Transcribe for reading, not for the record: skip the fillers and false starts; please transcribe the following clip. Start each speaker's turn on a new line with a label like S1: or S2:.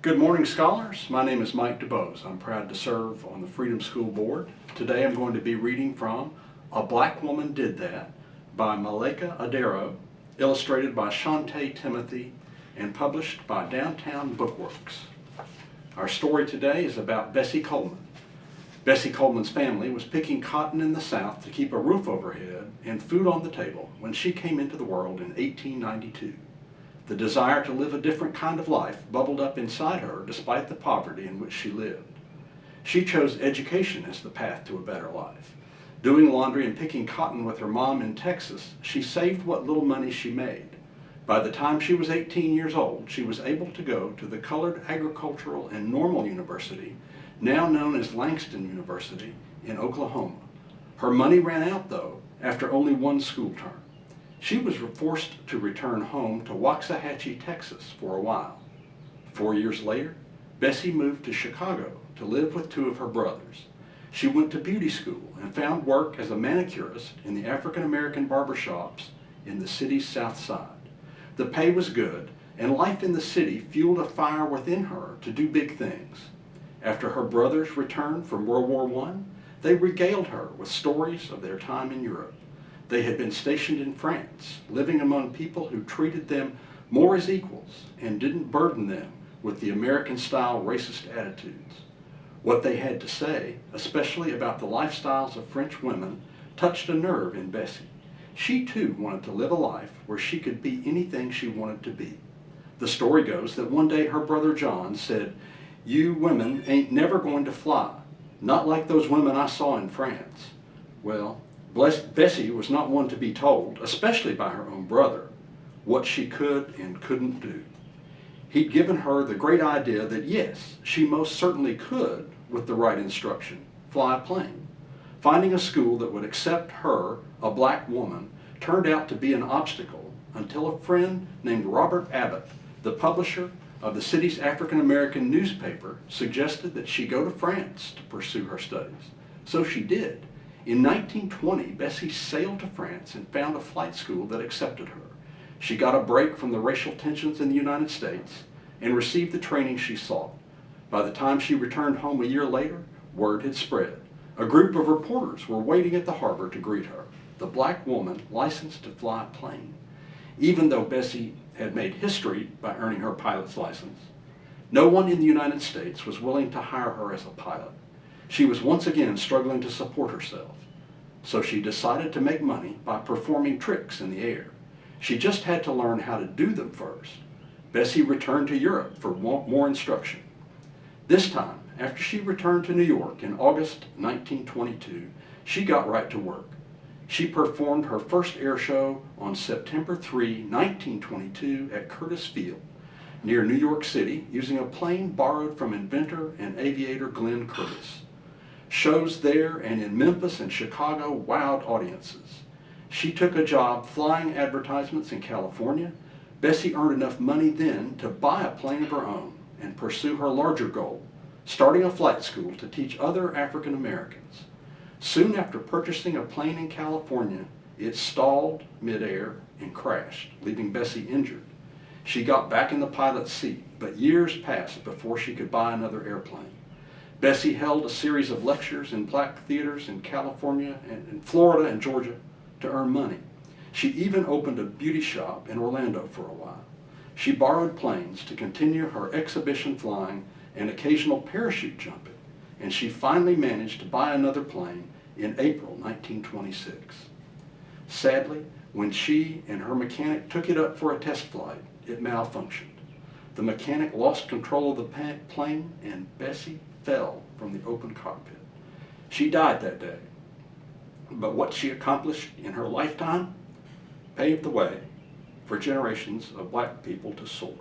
S1: Good morning, scholars. My name is Mike DuBose. I'm proud to serve on the Freedom School Board. Today I'm going to be reading from A Black Woman Did That by Malika Adero, illustrated by Shantae Timothy, and published by Downtown Bookworks. Our story today is about Bessie Coleman. Bessie Coleman's family was picking cotton in the South to keep a roof overhead and food on the table when she came into the world in 1892. The desire to live a different kind of life bubbled up inside her despite the poverty in which she lived. She chose education as the path to a better life. Doing laundry and picking cotton with her mom in Texas, she saved what little money she made. By the time she was 18 years old, she was able to go to the Colored Agricultural and Normal University, now known as Langston University, in Oklahoma. Her money ran out, though, after only one school term. She was forced to return home to Waxahachie, Texas for a while. 4 years later, Bessie moved to Chicago to live with two of her brothers. She went to beauty school and found work as a manicurist in the African-American barbershops in the city's South Side. The pay was good, and life in the city fueled a fire within her to do big things. After her brothers returned from World War I, they regaled her with stories of their time in Europe. They had been stationed in France, living among people who treated them more as equals and didn't burden them with the American-style racist attitudes. What they had to say, especially about the lifestyles of French women, touched a nerve in Bessie. She too wanted to live a life where she could be anything she wanted to be. The story goes that one day her brother John said, "You women ain't never going to fly, not like those women I saw in France." Well, Bessie was not one to be told, especially by her own brother, what she could and couldn't do. He'd given her the great idea that yes, she most certainly could, with the right instruction, fly a plane. Finding a school that would accept her, a black woman, turned out to be an obstacle until a friend named Robert Abbott, the publisher of the city's African-American newspaper, suggested that she go to France to pursue her studies. So she did. In 1920, Bessie sailed to France and found a flight school that accepted her. She got a break from the racial tensions in the United States and received the training she sought. By the time she returned home a year later, word had spread. A group of reporters were waiting at the harbor to greet her, the black woman licensed to fly a plane. Even though Bessie had made history by earning her pilot's license, no one in the United States was willing to hire her as a pilot. She was once again struggling to support herself. So she decided to make money by performing tricks in the air. She just had to learn how to do them first. Bessie returned to Europe for more instruction. This time, after she returned to New York in August 1922, she got right to work. She performed her first air show on September 3, 1922 at Curtis Field, near New York City, using a plane borrowed from inventor and aviator Glenn Curtiss. Shows there and in Memphis and Chicago wowed audiences. She took a job flying advertisements in California. Bessie earned enough money then to buy a plane of her own and pursue her larger goal, starting a flight school to teach other African Americans. Soon after purchasing a plane in California, it stalled midair and crashed, leaving Bessie injured. She got back in the pilot's seat, but years passed before she could buy another airplane. Bessie held a series of lectures in black theaters in California and in Florida and Georgia to earn money. She even opened a beauty shop in Orlando for a while. She borrowed planes to continue her exhibition flying and occasional parachute jumping, and she finally managed to buy another plane in April 1926. Sadly, when she and her mechanic took it up for a test flight, it malfunctioned. The mechanic lost control of the plane and Bessie fell from the open cockpit. She died that day, but what she accomplished in her lifetime paved the way for generations of black people to soar.